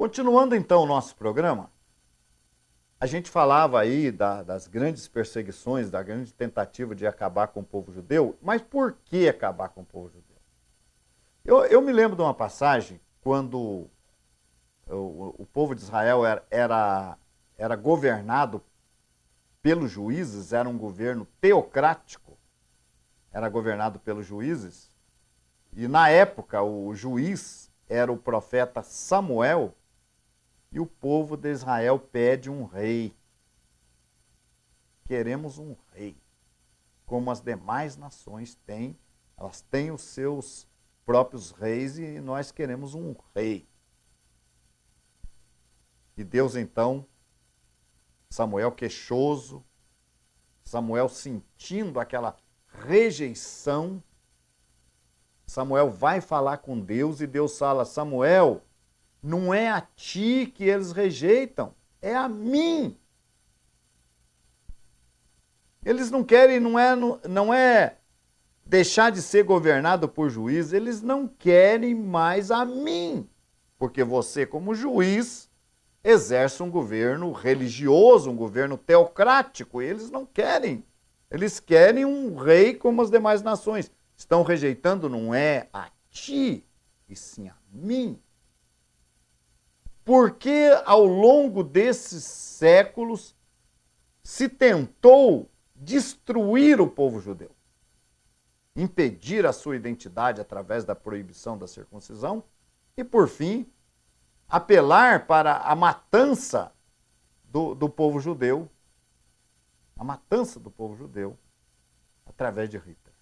Continuando então o nosso programa, a gente falava aí das grandes perseguições, da grande tentativa de acabar com o povo judeu, mas por que acabar com o povo judeu? Eu me lembro de uma passagem quando o povo de Israel era governado pelos juízes, era um governo teocrático, era governado pelos juízes, e na época o juiz era o profeta Samuel, e o povo de Israel pede um rei. Queremos um rei. Como as demais nações têm, elas têm os seus próprios reis e nós queremos um rei. E Deus então, Samuel queixoso, Samuel sentindo aquela rejeição, Samuel vai falar com Deus e Deus fala: Samuel, não é a ti que eles rejeitam, é a mim. Eles não querem, não é deixar de ser governado por juiz, eles não querem mais a mim. Porque você, como juiz, exerce um governo religioso, um governo teocrático, e eles não querem. Eles querem um rei como as demais nações. Estão rejeitando não é a ti, e sim a mim. Porque ao longo desses séculos se tentou destruir o povo judeu, impedir a sua identidade através da proibição da circuncisão e, por fim, apelar para a matança do povo judeu, a matança do povo judeu através de Hitler.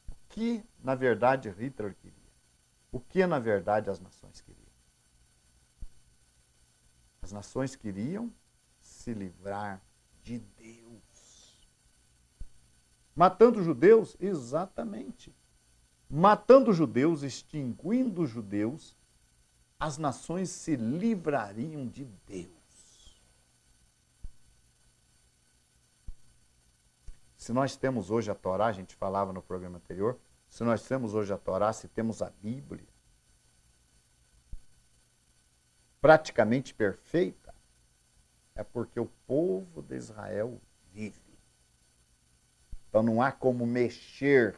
O que, na verdade, Hitler queria? O que, na verdade, as nações queriam? As nações queriam se livrar de Deus. Matando os judeus? Exatamente. Matando os judeus, extinguindo os judeus, as nações se livrariam de Deus. Se nós temos hoje a Torá, a gente falava no programa anterior, se nós temos hoje a Torá, se temos a Bíblia, praticamente perfeita, é porque o povo de Israel vive. Então não há como mexer,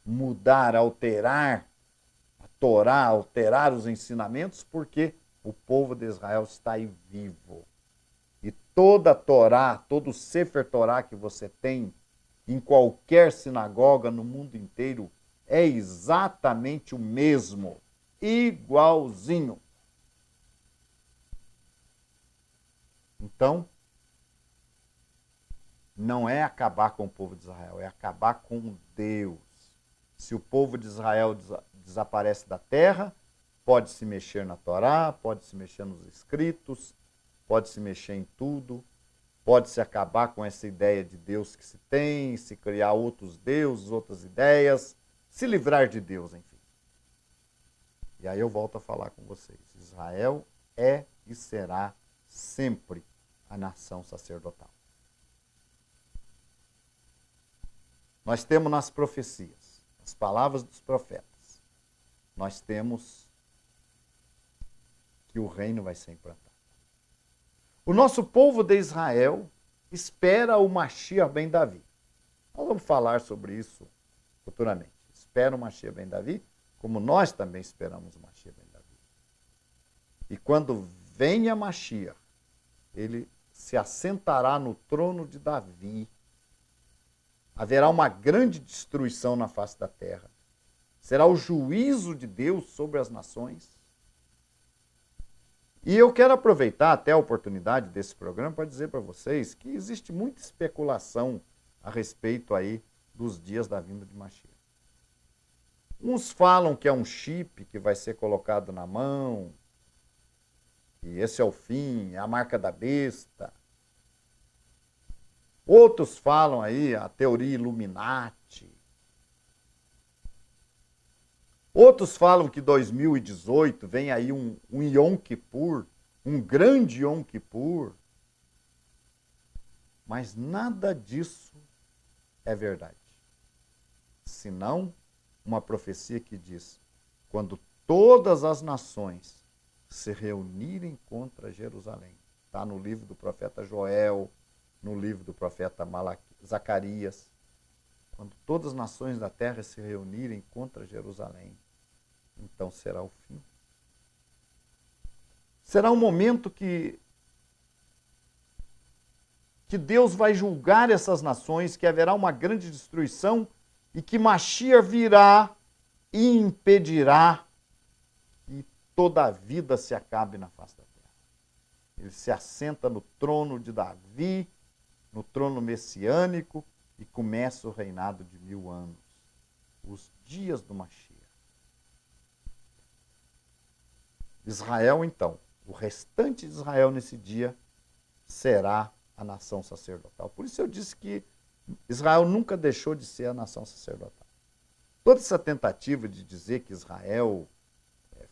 mudar, alterar a Torá, alterar os ensinamentos, porque o povo de Israel está aí vivo. E toda a Torá, todo o Sefer Torá que você tem em qualquer sinagoga no mundo inteiro é exatamente o mesmo, igualzinho. Então, não é acabar com o povo de Israel, é acabar com Deus. Se o povo de Israel desaparece da terra, pode se mexer na Torá, pode se mexer nos escritos, pode se mexer em tudo, pode se acabar com essa ideia de Deus que se tem, se criar outros deuses, outras ideias, se livrar de Deus, enfim. E aí eu volto a falar com vocês. Israel é e será sempre a nação sacerdotal. Nós temos nas profecias, as palavras dos profetas, nós temos que o reino vai ser implantado. O nosso povo de Israel espera o Mashiach ben Davi. Nós vamos falar sobre isso futuramente. Espera o Mashiach ben Davi, como nós também esperamos o Mashiach ben Davi. E quando venha Mashiach, ele se assentará no trono de Davi. Haverá uma grande destruição na face da terra. Será o juízo de Deus sobre as nações. E eu quero aproveitar até a oportunidade desse programa para dizer para vocês que existe muita especulação a respeito aí dos dias da vinda de Mashiach. Uns falam que é um chip que vai ser colocado na mão, e esse é o fim, é a marca da besta. Outros falam aí a teoria Illuminati. Outros falam que 2018 vem aí um Yom Kippur, um grande Yom Kippur. Mas nada disso é verdade. Senão uma profecia que diz: quando todas as nações se reunirem contra Jerusalém. Está no livro do profeta Joel, no livro do profeta Zacarias. Quando todas as nações da terra se reunirem contra Jerusalém, então será o fim. Será um momento que Deus vai julgar essas nações, que haverá uma grande destruição e que Mashiach virá e impedirá que toda a vida se acabe na face da terra. Ele se assenta no trono de Davi, no trono messiânico, e começa o reinado de 1000 anos. Os dias do Mashiach. Israel, então, o restante de Israel nesse dia será a nação sacerdotal. Por isso eu disse que Israel nunca deixou de ser a nação sacerdotal. Toda essa tentativa de dizer que Israel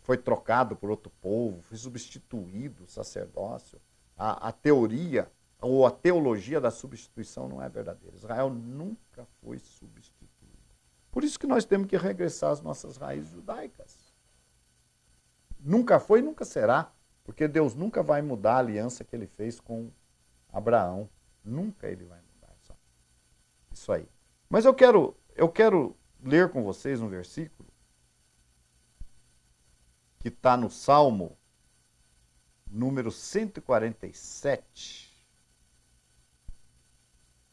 foi trocado por outro povo, foi substituído o sacerdócio, a teoria ou a teologia da substituição não é verdadeira. Israel nunca foi substituído. Por isso que nós temos que regressar às nossas raízes judaicas. Nunca foi e nunca será, porque Deus nunca vai mudar a aliança que ele fez com Abraão. Nunca ele vai mudar isso aí. Mas eu quero ler com vocês um versículo que está no Salmo número 147.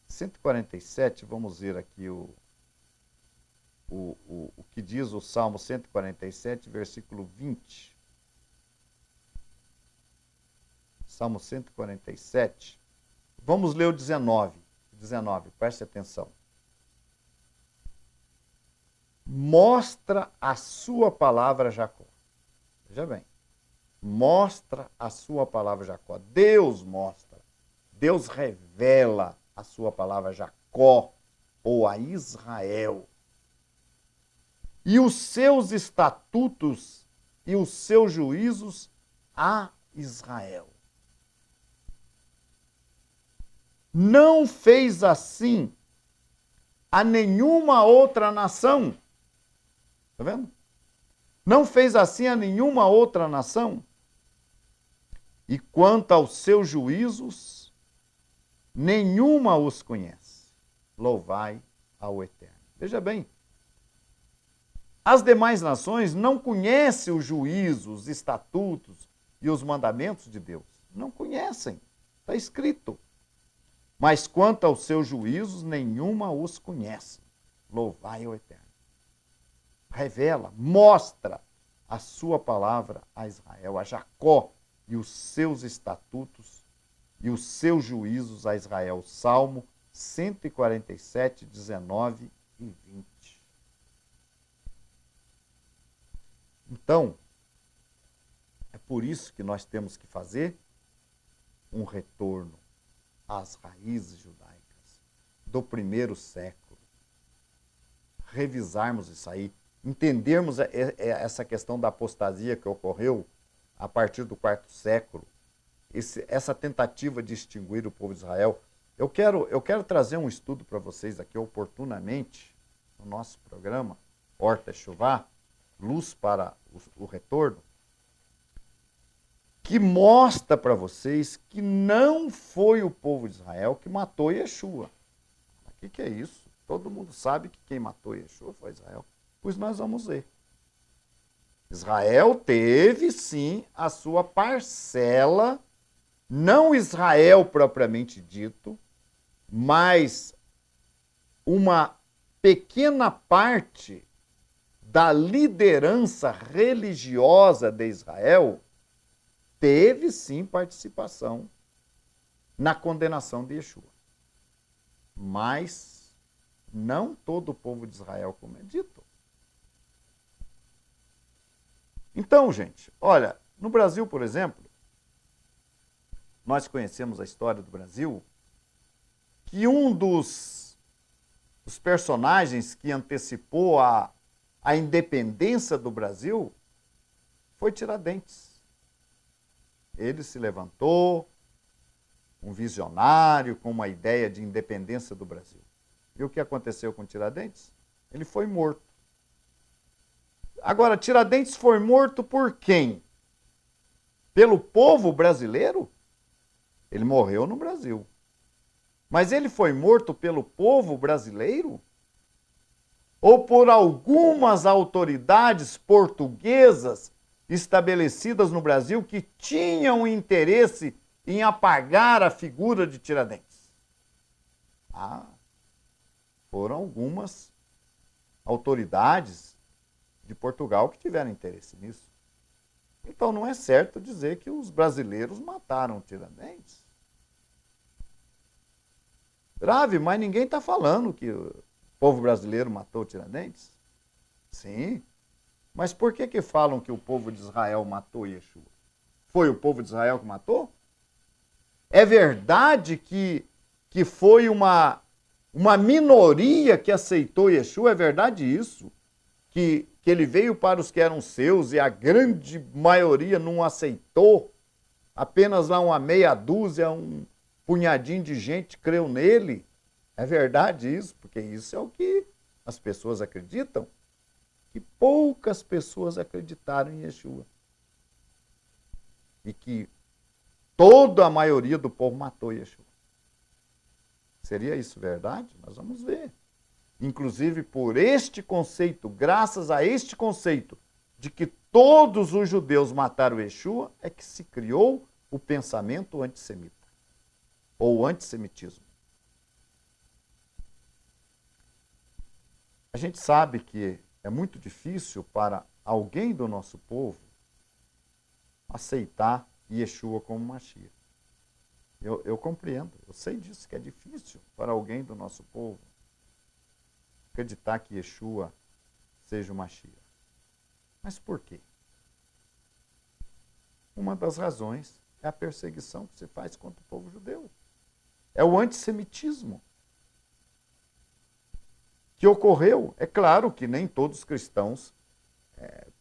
147, vamos ver aqui o que diz o Salmo 147, versículo 20. Salmo 147. Vamos ler o 19. 19, preste atenção. Mostra a sua palavra, Jacó. Veja bem. Mostra a sua palavra, Jacó. Deus mostra. Deus revela a sua palavra, Jacó, ou a Israel. E os seus estatutos e os seus juízos a Israel. Não fez assim a nenhuma outra nação. Está vendo? Não fez assim a nenhuma outra nação. E quanto aos seus juízos, nenhuma os conhece. Louvai ao Eterno. Veja bem, as demais nações não conhecem os juízos, os estatutos e os mandamentos de Deus. Não conhecem. Está escrito. Mas quanto aos seus juízos, nenhuma os conhece. Louvai ao Eterno. Revela, mostra a sua palavra a Israel, a Jacó, e os seus estatutos e os seus juízos a Israel. Salmo 147, 19 e 20. Então, é por isso que nós temos que fazer um retorno às raízes judaicas do primeiro século. Revisarmos isso aí, entendermos essa questão da apostasia que ocorreu a partir do quarto século, essa tentativa de extinguir o povo de Israel. Eu quero trazer um estudo para vocês aqui oportunamente no nosso programa, Or Teshuvah, Luz para o Retorno, que mostra para vocês que não foi o povo de Israel que matou Yeshua. O que é isso? Todo mundo sabe que quem matou Yeshua foi Israel. Pois nós vamos ver. Israel teve, sim, a sua parcela, não Israel propriamente dito, mas uma pequena parte da liderança religiosa de Israel teve, sim, participação na condenação de Yeshua. Mas não todo o povo de Israel, como é dito. Então, gente, olha, no Brasil, por exemplo, nós conhecemos a história do Brasil, que um dos personagens que antecipou a independência do Brasil foi Tiradentes. Ele se levantou, um visionário, com uma ideia de independência do Brasil. E o que aconteceu com Tiradentes? Ele foi morto. Agora, Tiradentes foi morto por quem? pelo povo brasileiro? Ele morreu no Brasil. Mas ele foi morto pelo povo brasileiro? Ou por algumas autoridades portuguesas estabelecidas no Brasil que tinham interesse em apagar a figura de Tiradentes? Foram algumas autoridades de Portugal que tiveram interesse nisso. Então não é certo dizer que os brasileiros mataram Tiradentes. Grave, mas ninguém está falando que o povo brasileiro matou Tiradentes. Sim, mas por que falam que o povo de Israel matou Yeshua? Foi o povo de Israel que matou? É verdade que foi uma minoria que aceitou Yeshua? É verdade isso? Que ele veio para os que eram seus e a grande maioria não aceitou? Apenas lá uma meia dúzia, um punhadinho de gente creu nele? É verdade isso? Porque isso é o que as pessoas acreditam. Que poucas pessoas acreditaram em Yeshua. E que toda a maioria do povo matou Yeshua. Seria isso verdade? Nós vamos ver. Inclusive por este conceito, graças a este conceito de que todos os judeus mataram Yeshua, é que se criou o pensamento antissemita, ou o antissemitismo. A gente sabe que é muito difícil para alguém do nosso povo aceitar Yeshua como Mashiach. Eu compreendo, eu sei disso, que é difícil para alguém do nosso povo acreditar que Yeshua seja o Mashiach. Mas por quê? Uma das razões é a perseguição que se faz contra o povo judeu. É o antissemitismo que ocorreu. É claro que nem todos os cristãos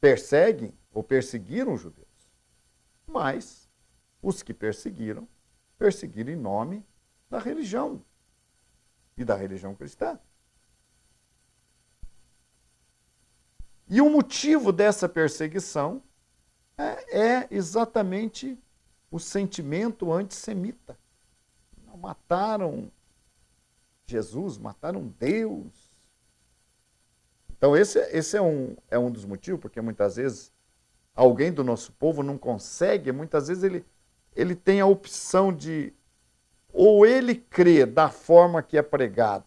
perseguem ou perseguiram os judeus. Mas os que perseguiram em nome da religião e da religião cristã. E o motivo dessa perseguição é exatamente o sentimento antissemita. Mataram Jesus, mataram Deus. Então esse é um dos motivos, porque muitas vezes alguém do nosso povo não consegue, muitas vezes ele tem a opção de, ou ele crê da forma que é pregado,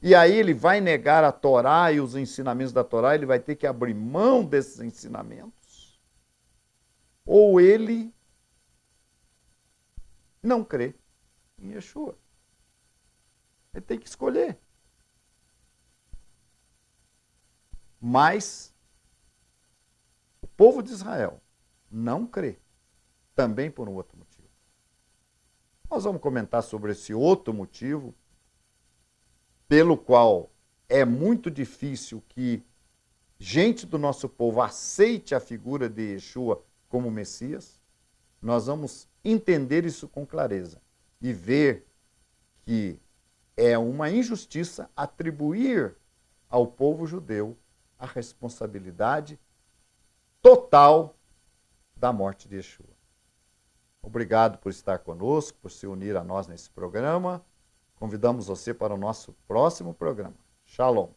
e aí ele vai negar a Torá e os ensinamentos da Torá, ele vai ter que abrir mão desses ensinamentos, ou ele não crê em Yeshua. Ele tem que escolher. Mas o povo de Israel não crê, também por um outro motivo. Nós vamos comentar sobre esse outro motivo, pelo qual é muito difícil que gente do nosso povo aceite a figura de Yeshua como Messias. Nós vamos entender isso com clareza e ver que é uma injustiça atribuir ao povo judeu a responsabilidade total da morte de Yeshua. Obrigado por estar conosco, por se unir a nós nesse programa. Convidamos você para o nosso próximo programa. Shalom.